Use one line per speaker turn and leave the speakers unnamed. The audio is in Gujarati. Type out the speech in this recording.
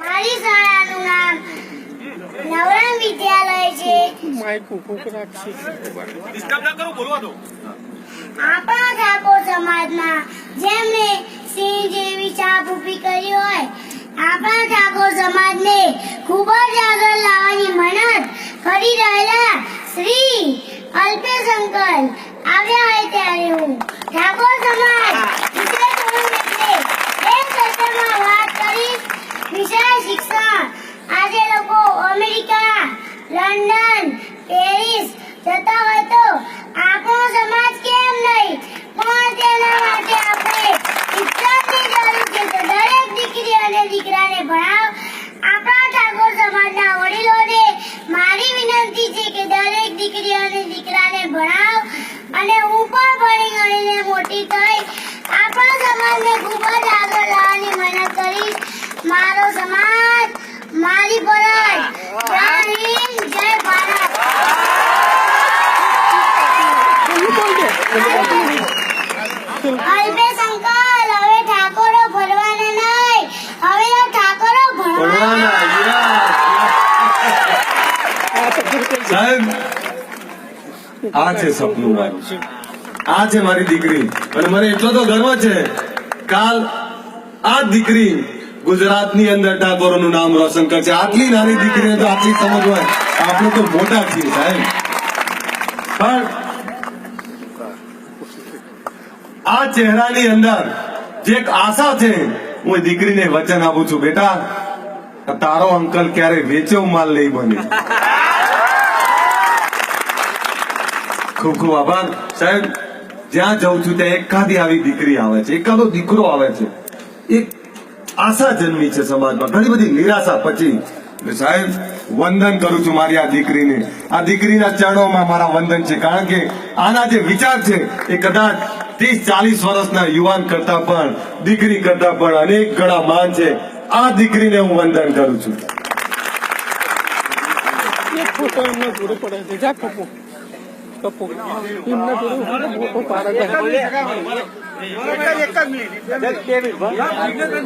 મારી શાળાનું નામ નવરંગ વિદ્યાલય છે. આપણા ઠાકોર સમાજના જેમને સિંહ જેવી છાપ ઊભી કરી હોય, આપણા ઠાકોર સમાજને ખૂબ જ આગળ લાવવાની મહેનત કરી રહેલા શ્રી અલ્પેશ અંકલ આવ્યા હોય ત્યારે હું ઠાકોર સમાજ વિશે થોડું એટલે એક શબ્દમાં વાત કરીશ. વિષય શિક્ષણ. આજે લોકો અમેરિકા, લંડન, પેરિસ જતા હોય તો આપણો સમાજ કેમ નહીં? પણ તેના માટે આપણે શિક્ષણની જરૂર છે. તો દરેક દીકરી અને દીકરાને ભણાવ. આપણા ઠાકોર સમાજના વડીલોને મારી વિનંતી છે કે દરેક દીકરી અને દીકરાને ભણાવ અને હું પણ ભણી ગણીને મોટી થઈ આપણા સમાજને ખૂબ જ આગળ લાવવાની મહેનત કરીશ. મારો સમાજ, મારી ફરજ. જય હિન્દ, જય ભારત. અલ્પેશ અંકલ, હવે ઠાકોરો ભરવાના નહીં, હવે તો ઠાકોરો ભણવાના.
સાહેબ, આ છે સપનું મારું, આ છે મારી દીકરી. અને મને એટલો તો ગર્વ છે, કાલ આ દીકરી ગુજરાતની અંદર ઠાકોરોનું નામ રોશન કરશે. આટલી નાની દીકરીને તો આટલી સમજ હોય, આપણે તો મોટા છીએ સાહેબ. પણ આ ચહેરાની અંદર જે એક આશા છે, હું એ દીકરીને વચન આપું છું, બેટા તારો અંકલ ક્યારે વેચેવ માલ નહીં બને. ખૂબ ખૂબ આભાર સાહેબ. જ્યાં જઉં છું ત્યાં એકાદી આવી દીકરી આવે છે, એકાદો દીકરો આવે છે. એક આશા જન્મી છે સમાજમાં. ઘણી બધી નિરાશા પછી સાહેબ વંદન કરું છું મારી આ દીકરીને. આ દીકરીના ચરણોમાં મારા વંદન છે. કારણ કે આના જે વિચાર છે એ કદાચ 30-40 વર્ષના યુવાન કરતા પણ, દીકરી કરતા પણ અનેક ગણા માન છે. આ દીકરીને હું વંદન કરું છું.